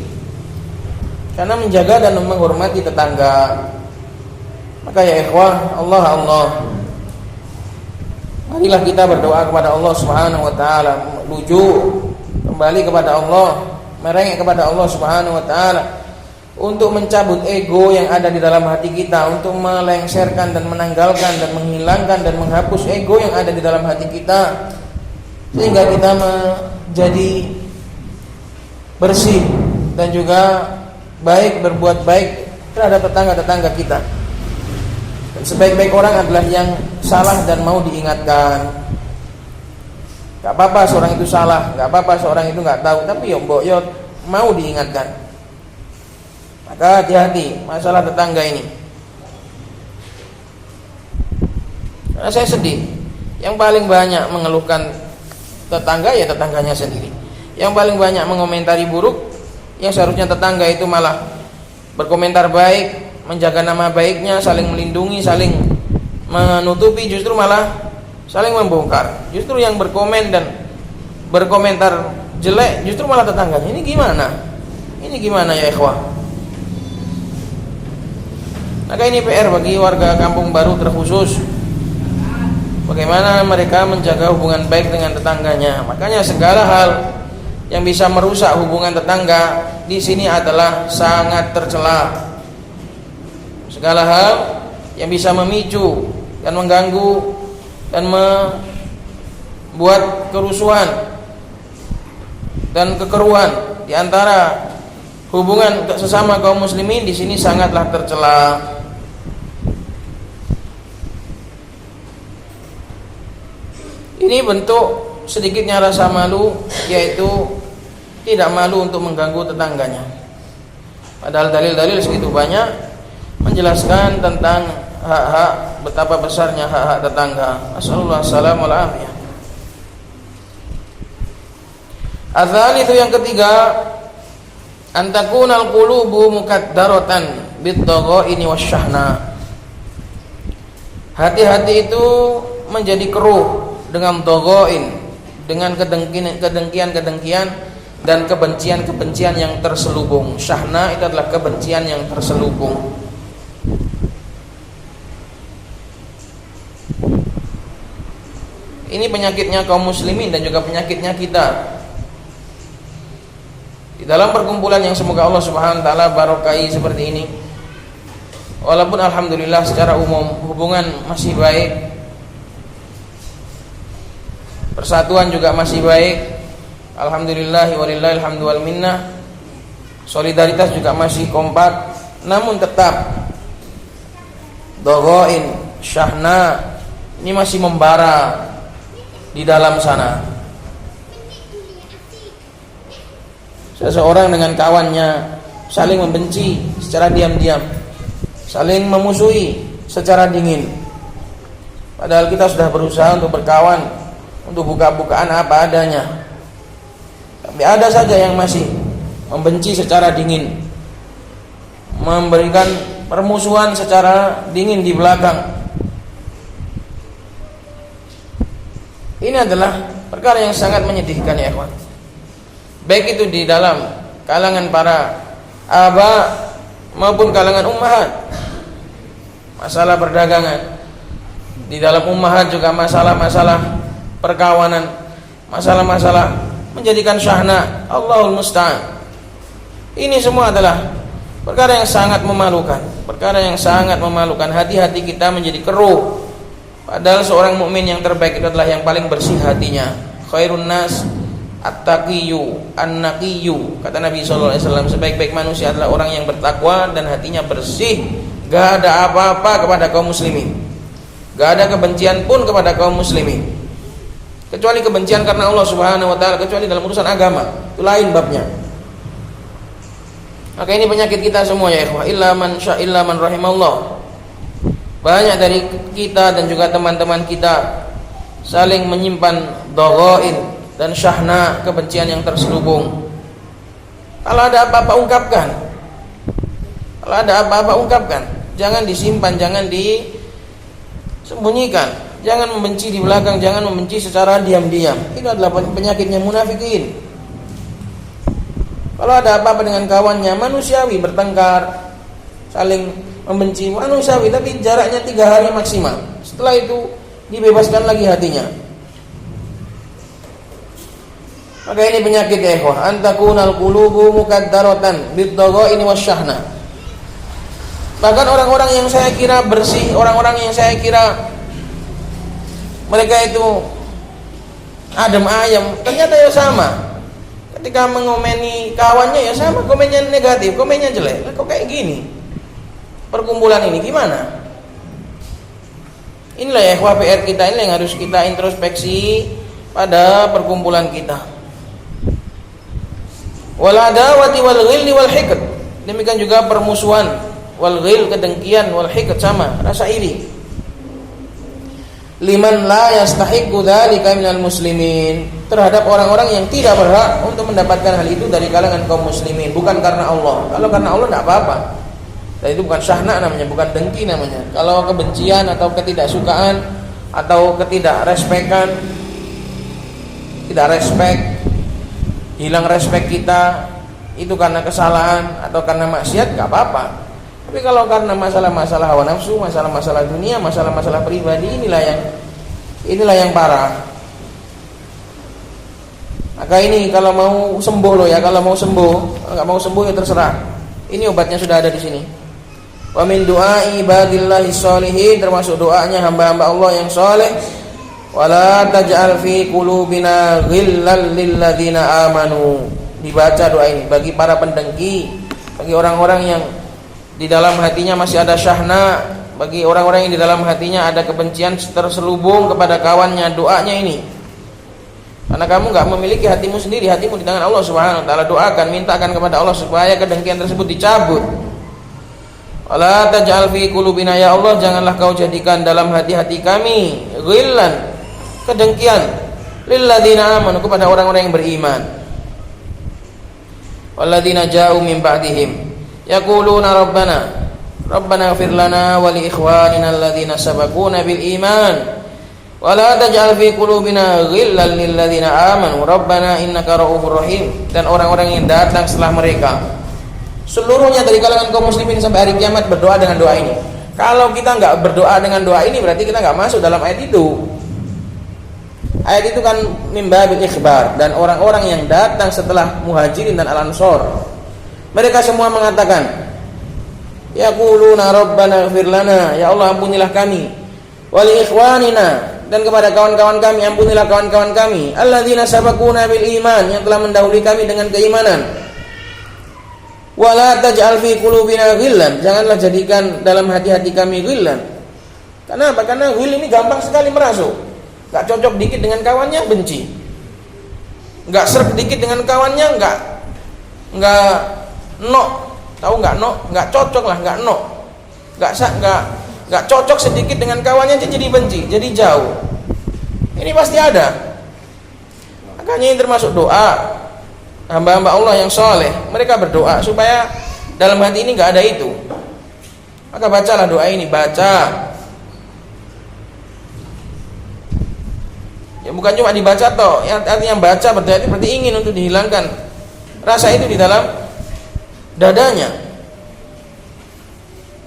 [SPEAKER 3] karena menjaga dan menghormati tetangga. Maka ya ikhwah, Allah, marilah kita berdoa kepada Allah Subhanahu wa taala, luju kembali kepada Allah, merengek kepada Allah Subhanahu wa taala untuk mencabut ego yang ada di dalam hati kita, untuk melengsarkan dan menanggalkan dan menghilangkan dan menghapus ego yang ada di dalam hati kita, sehingga kita menjadi bersih dan juga baik, berbuat baik terhadap tetangga-tetangga kita. Dan sebaik-baik orang adalah yang salah dan mau diingatkan. Gak apa-apa seorang itu salah, gak apa-apa seorang itu gak tahu, tapi ya mbok yo mau diingatkan. Maka hati-hati masalah tetangga ini. Karena saya sedih, yang paling banyak mengeluhkan tetangga ya tetangganya sendiri. Yang paling banyak mengomentari buruk, yang seharusnya tetangga itu malah berkomentar baik, menjaga nama baiknya, saling melindungi, saling menutupi, justru malah saling membongkar. Justru yang berkomen dan berkomentar jelek justru malah tetangganya. Ini gimana? Ini gimana ya ikhwah? Maka ini PR bagi warga Kampung Baru terkhusus. Bagaimana mereka menjaga hubungan baik dengan tetangganya. Makanya segala hal yang bisa merusak hubungan tetangga di sini adalah sangat tercela. Segala hal yang bisa memicu dan mengganggu dan membuat kerusuhan dan kekeruhan di antara hubungan sesama kaum muslimin di sini sangatlah tercela. Ini bentuk sedikitnya rasa malu, yaitu tidak malu untuk mengganggu tetangganya. Padahal dalil-dalil segitu banyak menjelaskan tentang hak-hak, betapa besarnya hak-hak tetangga. Nasallallahu alaihi wasallam. Azal itu yang ketiga, antakunal qulubu mukaddaratan bid-dhaghaini wasyahna. Hati-hati itu menjadi keruh dengan dhaghain, dengan kedengkian dan kebencian yang terselubung. Syahna itu adalah kebencian yang terselubung. Ini penyakitnya kaum muslimin dan juga penyakitnya kita. Di dalam perkumpulan yang semoga Allah Subhanahu wa taala barokai seperti ini, walaupun alhamdulillah secara umum hubungan masih baik, persatuan juga masih baik, alhamdulillah walillahi alhamdu wal minnah, solidaritas juga masih kompak, namun tetap doghain, syahna ini masih membara di dalam sana. Seseorang dengan kawannya saling membenci secara diam-diam, saling memusuhi secara dingin. Padahal kita sudah berusaha untuk berkawan, untuk buka-bukaan apa adanya. Tapi ada saja yang masih membenci secara dingin, memberikan permusuhan secara dingin di belakang. Ini adalah perkara yang sangat menyedihkan ya ikhwan. Baik itu di dalam kalangan para aba maupun kalangan ummahat. Masalah perdagangan, di dalam ummahat juga masalah-masalah perkawanan, masalah-masalah menjadikan syahna, Allahul musta'an. Ini semua adalah perkara yang sangat memalukan, perkara yang sangat memalukan. Hati-hati kita menjadi keruh. Padahal seorang mukmin yang terbaik itu adalah yang paling bersih hatinya. Khairun nas at-taqiyyu an-naqiyyu. Kata Nabi sallallahu alaihi wasallam, sebaik-baik manusia adalah orang yang bertakwa dan hatinya bersih, gak ada apa-apa kepada kaum muslimin, gak ada kebencian pun kepada kaum muslimin, kecuali kebencian karena Allah Subhanahu wa taala, kecuali dalam urusan agama, itu lain babnya. Maka ini penyakit kita semua ya ikhwah, illa man rahimallah. Banyak dari kita dan juga teman-teman kita saling menyimpan doghain dan syahna, kebencian yang terselubung. Kalau ada apa-apa ungkapkan. Kalau ada apa-apa ungkapkan. Jangan disimpan, jangan disembunyikan. Jangan membenci di belakang, jangan membenci secara diam-diam. Itu adalah penyakitnya munafikin. Kalau ada apa-apa dengan kawannya, manusiawi bertengkar, saling membenci, manusiawi, tapi jaraknya 3 hari maksimal. Setelah itu dibebaskan lagi hatinya. Maka ini penyakit ya ikhwah, antakunal qulubu mukaddaratan bid-daghaini wasyahna. Bahkan orang-orang yang saya kira bersih, orang-orang yang saya kira mereka itu adem ayem, ternyata ya sama. Ketika mengomeni kawannya ya sama, komennya negatif, komennya jelek. Kok kayak gini? Perkumpulan ini gimana? Inilah ya ikhwah PR kita, ini yang harus kita introspeksi pada perkumpulan kita. Wal adawati wal ghilli wal hiqd. Demikian juga permusuhan, wal ghil, kedengkian, wal hiqd sama, rasa iri. Liman la yastahiqu dzalika minal muslimin, terhadap orang-orang yang tidak berhak untuk mendapatkan hal itu dari kalangan kaum muslimin, bukan karena Allah. Kalau karena Allah tidak apa-apa. Dan itu bukan syahna namanya, bukan dengki namanya. Kalau kebencian atau ketidaksukaan atau ketidakrespekan, tidak respek, hilang respek kita, itu karena kesalahan atau karena maksiat, gak apa-apa. Tapi kalau karena masalah-masalah hawa nafsu, masalah-masalah dunia, masalah-masalah pribadi, inilah yang parah. Maka ini kalau mau sembuh loh ya, kalau mau sembuh, nggak mau sembuh ya terserah. Ini obatnya sudah ada di sini. Wa min du'ai ibadillahi sholihin, termasuk doanya hamba-hamba Allah yang soleh. Wala taj'al fi qulubina ghillal lil ladzina amanu. Dibaca doa ini bagi para pendengki, bagi orang-orang yang di dalam hatinya masih ada syahna, bagi orang-orang yang di dalam hatinya ada kebencian terselubung kepada kawannya. Doanya ini, karena kamu enggak memiliki hatimu sendiri, hatimu di tangan Allah Subhanahu wa taala. Doakan, mintakan kepada Allah supaya kedengkian tersebut dicabut. Wala taj'al fi qulubina, ya Allah janganlah kau jadikan dalam hati-hati kami ghillan, kedengkian, lil ladzina amanu, kepada orang-orang yang beriman. Walladzina ja'u min ba'dihim yaquluna rabbana ighfir lana wa li ikhwanina alladzina sabaquna bil iman Wala taj'al fi qulubina ghillan lil ladzina amanu rabbana innaka ra'ufur rahim. Dan orang-orang yang datang setelah mereka, seluruhnya dari kalangan kaum muslimin sampai hari kiamat berdoa dengan doa ini. Kalau kita enggak berdoa dengan doa ini, berarti kita enggak masuk dalam ayat itu. Ayat itu kan mimbabil ikhbar, dan orang-orang yang datang setelah Muhajirin dan Al-Ansor, mereka semua mengatakan, yaquluna rabbana ighfir lana, ya Allah ampunilah kami, wa li ikhwanina, dan kepada kawan-kawan kami ampunilah kawan-kawan kami, alladzina sabaquna bil iman, yang telah mendahului kami dengan keimanan. Wala taj'al fi qulubina ghillan, janganlah jadikan dalam hati-hati kami ghillan. Kenapa? Karena ghil ini gampang sekali merasuk. Enggak cocok dikit dengan kawannya benci. Enggak serp dikit dengan kawannya enggak nok. Tahu enggak nok? Enggak cocok lah, enggak nok. Enggak cocok sedikit dengan kawannya jadi benci, jadi jauh. Ini pasti ada. Makanya ini termasuk doa hamba-hamba Allah yang soleh. Mereka berdoa supaya dalam hati ini enggak ada itu. Maka bacalah doa ini, baca. Ya bukan cuma dibaca toh, yang artinya baca berarti ingin untuk dihilangkan rasa itu di dalam dadanya,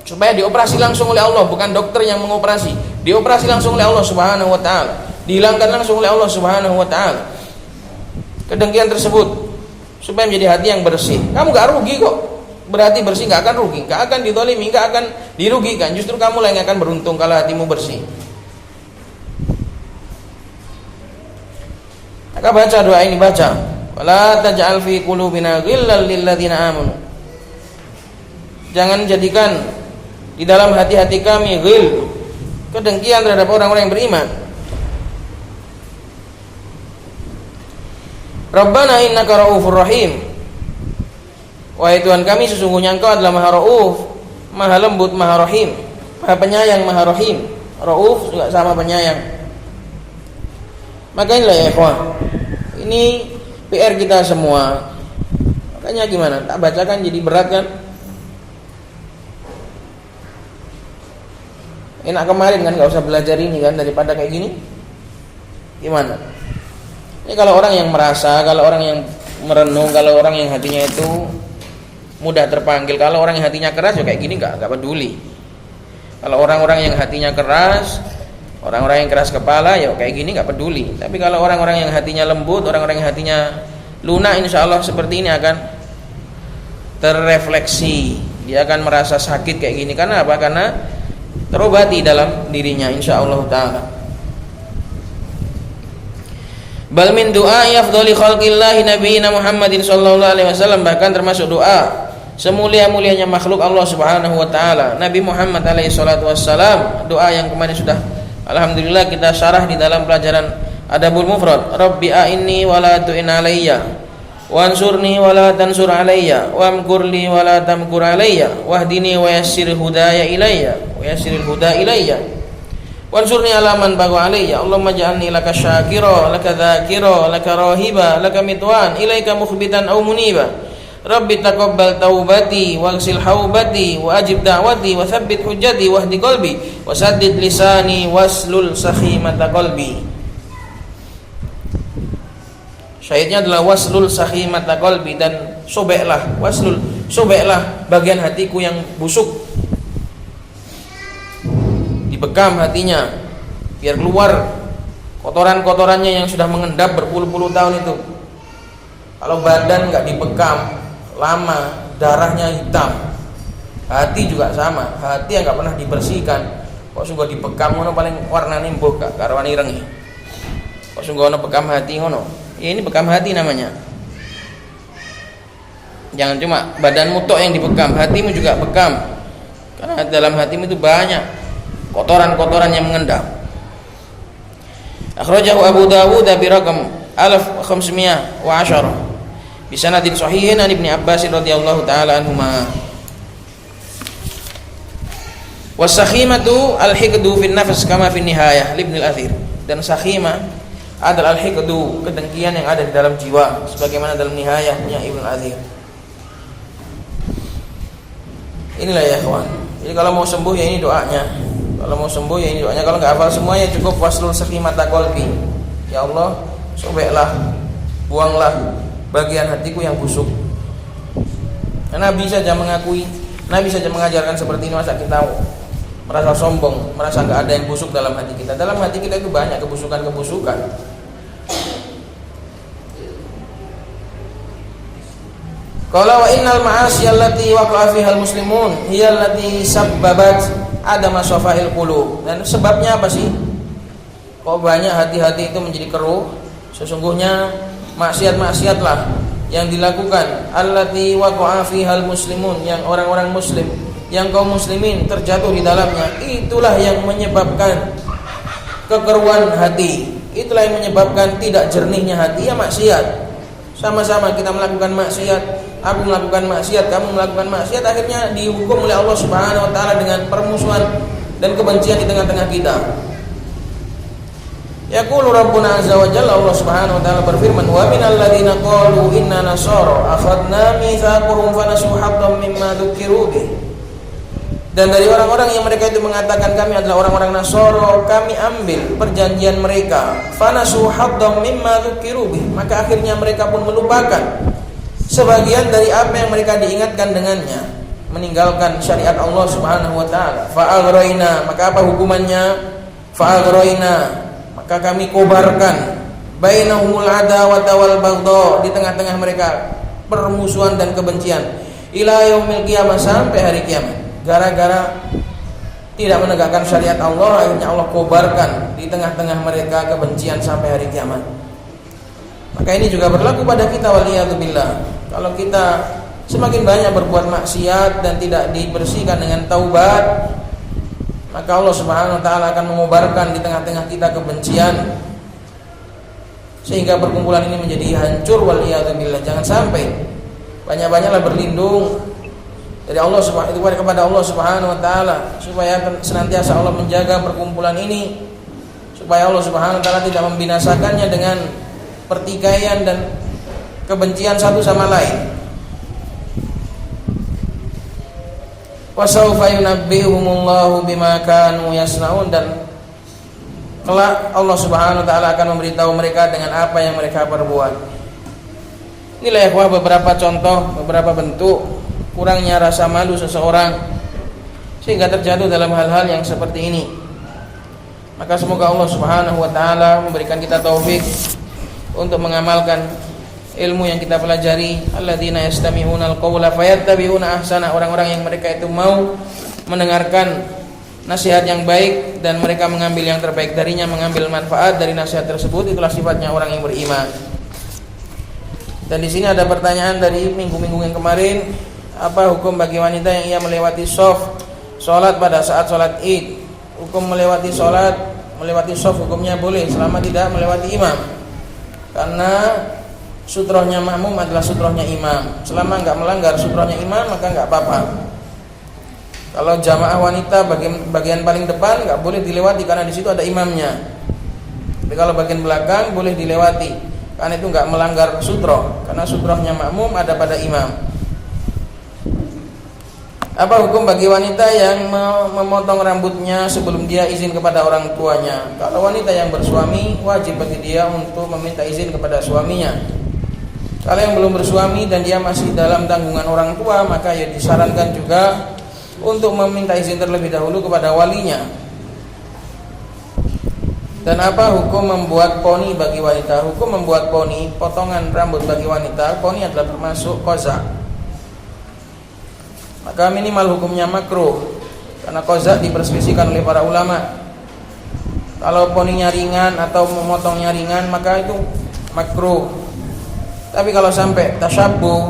[SPEAKER 3] supaya dioperasi langsung oleh Allah, bukan dokter yang mengoperasi, dioperasi langsung oleh Allah Subhanahu wa taala, dihilangkan langsung oleh Allah Subhanahu wa taala kedengkian tersebut, supaya menjadi hati yang bersih. Kamu gak rugi kok, berarti bersih, gak akan rugi, gak akan dizalimi, gak akan dirugikan, justru kamu lah yang akan beruntung kalau hatimu bersih. Maka baca doa ini, baca. Wala taj'al fi qulubina ghillan lil ladzina amanu. Jangan jadikan di dalam hati-hati kami ghil, kedengkian terhadap orang-orang yang beriman. Rabbana innaka ra'ufur rahim. Wahai Tuhan kami, sesungguhnya Engkau adalah Maha Rauf, Maha lembut, Maha Rahim, Maha penyayang, Maha Rahim. Rauf juga sama penyayang. Maka inilah ya ikhwan, ini PR kita semua. Makanya gimana? Tak bacakan jadi berat kan? Enak kemarin kan, gak usah belajar ini kan, daripada kayak gini. Gimana? Ini kalau orang yang merasa, kalau orang yang merenung, kalau orang yang hatinya itu mudah terpanggil. Kalau orang yang hatinya keras ya kayak gini gak peduli. Kalau orang-orang yang hatinya keras, orang-orang yang keras kepala ya kayak gini gak peduli. Tapi kalau orang-orang yang hatinya lembut, orang-orang yang hatinya lunak, insya Allah seperti ini akan terrefleksi. Dia akan merasa sakit kayak gini. Karena apa? Karena terobati dalam dirinya, insya Allah ta'ala. Bal min du'a afdhali khalqillahi nabiyina Muhammadin sallallahu alaihi wasallam, bahkan termasuk doa semulia-mulianya makhluk Allah Subhanahu wa taala, Nabi Muhammad alaihi salatu wassalam. Doa yang kemarin sudah alhamdulillah kita syarah di dalam pelajaran Adabul Mufrad. Rabbi a'inni wa la tu'in alayya, wansurni wa la tansur alayya, wamkurli wa la tamkur alayya, wahdini wa yassir hudaya ilayya, wa yassiril huda ilayya, wansurni ala man bagha alayya. Allahumma ja'alni laka syakira, laka dzakira, laka rahiba, laka mitwan, ilaika mukhbitan aw muniba. Rabbi taqabbal taubati waghsil haubati wa ajib da'wati wa tsabbit hujjati wahdi qalbi wa saddid lisani waslul sakhimata qalbi. Syahidnya adalah waslul sakhimata qalbi, dan sobeklah, waslul, sobeklah bagian hatiku yang busuk, dibekam hatinya biar keluar kotoran-kotorannya yang sudah mengendap berpuluh-puluh tahun itu. Kalau badan enggak dibekam lama, darahnya hitam, hati juga sama. Hati yang enggak pernah dibersihkan kok sungguh dibekam ngono, paling warnane mbuh gak karo ireng. Kok sungguh ono bekam hati ngono. Ya ini bekam hati namanya. Jangan cuma badanmu tok yang dibekam, hatimu juga bekam. Karena dalam hatimu itu banyak kotoran-kotoran yang mengendap. Akhrajahu Abu Dawud bi raqam 1510 bi sanadin sahihin an Ibnu Abbas radhiyallahu taala anhuma. Wasakhimatu al-hiqdu fi nafs kama fi nihayah Ibnu al-Athir. Dan sakhimah adalah al-hiqdu, kedengkian yang ada di dalam jiwa, sebagaimana dalam nihayahnya Ibnu al-Athir. Inilah ya kawan. Jadi kalau mau sembuh ya ini doanya. Kalau mau sembuh ya ini doanya. Kalau nggak hafal semuanya cukup waslul sakimata qalbi. Ya Allah, sobeklah, buanglah bagian hatiku yang busuk. Nabi saja mengakui, Nabi saja mengajarkan seperti ini, masa kita merasa sombong, merasa nggak ada yang busuk dalam hati kita. Dalam hati kita itu banyak kebusukan-kebusukan. Qala wa innal ma'asi allati waqa'a fiha al-muslimun hiya allati sabbabat adama safa'il qulub. Dan sebabnya apa sih? Kok banyak hati-hati itu menjadi keruh? Sesungguhnya maksiat-maksiatlah yang dilakukan allati waqa'a fiha al-muslimun, yang orang-orang muslim, yang kaum muslimin terjatuh di dalamnya, itulah yang menyebabkan kekeruhan hati. Itulah yang menyebabkan tidak jernihnya hati, ya maksiat. Sama-sama kita melakukan maksiat, aku melakukan maksiat, kamu melakukan maksiat, akhirnya dihukum oleh Allah Subhanahu wa taala dengan permusuhan dan kebencian di tengah-tengah kita. Yaqulu Rabbuna azza wa jalla, Allah Subhanahu wa taala berfirman, wa minal ladzina qalu inna nasara akhadna mitsaqahum fa nasu haqqan mimma dzukiru bih. Dan dari orang-orang yang mereka itu mengatakan kami adalah orang-orang Nasara, kami ambil perjanjian mereka, fanasu haddam mimma dzukiru bih, maka akhirnya mereka pun melupakan sebagian dari apa yang mereka diingatkan dengannya, meninggalkan syariat Allah Subhanahu wa taala. Fa'aghraina, maka apa hukumannya? Fa'aghraina, maka kami kobarkan bainahumul adawata wal baghdha, di tengah-tengah mereka permusuhan dan kebencian, ila yaumil qiyamah, sampai hari kiamat. Gara-gara tidak menegakkan syariat Allah, akhirnya Allah kobarkan di tengah-tengah mereka kebencian sampai hari kiamat. Maka ini juga berlaku pada kita, waliyadzubillah. Kalau kita semakin banyak berbuat maksiat dan tidak dibersihkan dengan taubat, maka Allah Subhanahu wa taala akan mengobarkan di tengah-tengah kita kebencian, sehingga perkumpulan ini menjadi hancur, waliyadzubillah. Jangan sampai. Banyak-banyaklah berlindung dari Allah kepada Allah Subhanahu wa taala, supaya senantiasa Allah menjaga perkumpulan ini, supaya Allah Subhanahu wa taala tidak membinasakannya dengan pertikaian dan kebencian satu sama lain. Wa sawfa yunabbihumullahu bima kanu yasnaun, dan kelak Allah Subhanahu wa taala akan memberitahu mereka dengan apa yang mereka perbuat. Inilah ya beberapa contoh, beberapa bentuk kurangnya rasa malu seseorang sehingga terjatuh dalam hal-hal yang seperti ini. Maka semoga Allah Subhanahu wa taala memberikan kita taufik untuk mengamalkan ilmu yang kita pelajari. Alladzina yastami'unal qawla fayattabi'una ahsana, orang-orang yang mereka itu mau mendengarkan nasihat yang baik dan mereka mengambil yang terbaik darinya, mengambil manfaat dari nasihat tersebut. Itulah sifatnya orang yang beriman. Dan di sini ada pertanyaan dari minggu-minggu yang kemarin, apa hukum bagi wanita yang ia melewati sholat pada saat sholat id? Hukum melewati sholat hukumnya boleh selama tidak melewati imam, karena sutrohnya makmum adalah sutrohnya imam. Selama enggak melanggar sutrohnya imam maka enggak apa-apa. Kalau jamaah wanita bagian paling depan enggak boleh dilewati karena di situ ada imamnya. Tapi kalau bagian belakang boleh dilewati, karena itu enggak melanggar sutroh, karena sutrohnya makmum ada pada imam. Apa hukum bagi wanita yang memotong rambutnya sebelum dia izin kepada orang tuanya? Kalau wanita yang bersuami, wajib bagi dia untuk meminta izin kepada suaminya. Kalau yang belum bersuami dan dia masih dalam tanggungan orang tua, maka ya disarankan juga untuk meminta izin terlebih dahulu kepada walinya. Dan apa hukum membuat poni bagi wanita? Hukum membuat poni, potongan rambut bagi wanita, poni adalah termasuk qaza. Maka minimal hukumnya makruh, karena qaza diperselisihkan oleh para ulama. Kalau poninya ringan atau memotongnya ringan maka itu makruh. Tapi kalau sampai tasyabbuh,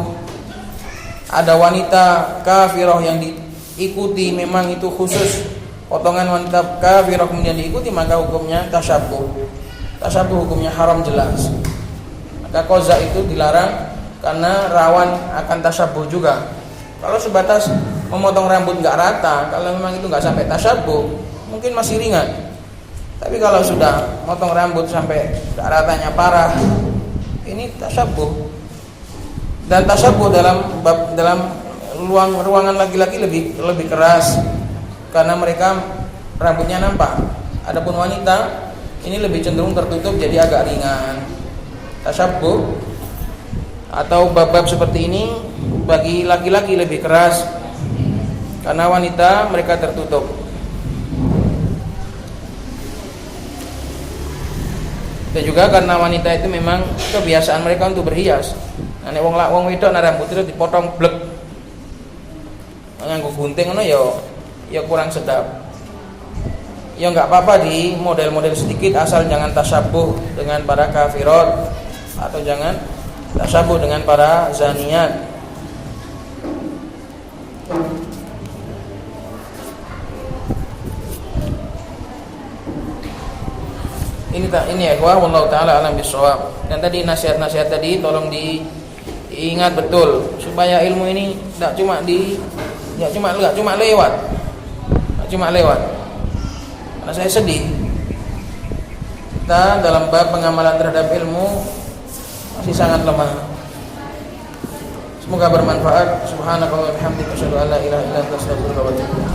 [SPEAKER 3] ada wanita kafirah yang diikuti, memang itu khusus potongan wanita kafirah kemudian diikuti, maka hukumnya tasyabbuh. Tasyabbuh hukumnya haram jelas. Maka qaza itu dilarang karena rawan akan tasyabbuh juga. Kalau sebatas memotong rambut nggak rata, kalau memang itu nggak sampai tasyabbuh, mungkin masih ringan. Tapi kalau sudah motong rambut sampai nggak ratanya parah, ini tasyabbuh. Dan tasyabbuh dalam ruangan laki-laki lebih keras, karena mereka rambutnya nampak. Adapun wanita ini lebih cenderung tertutup jadi agak ringan. Tasyabbuh atau bab-bab seperti ini bagi laki-laki lebih keras karena wanita mereka tertutup. Dan juga karena wanita itu memang kebiasaan mereka untuk berhias. Nah, nek wong wedok nek rambut itu dipotong blek. Nganggo gunting ngono ya kurang sedap. Ya enggak apa-apa di model-model sedikit asal jangan tasyabuh dengan para kafirat atau jangan tasyabuh dengan para zaniyat. Ini ya ikhwah, wallahu taala alam bisawab. Dan tadi nasihat-nasihat tadi tolong diingat betul supaya ilmu ini enggak cuma lewat. Karena saya sedih kita dalam bab pengamalan terhadap ilmu masih sangat lemah. Semoga bermanfaat. Subhanakallahumma wa bihamdika asyhadu an la ilaha illa anta astaghfiruka wa atubu ilaik.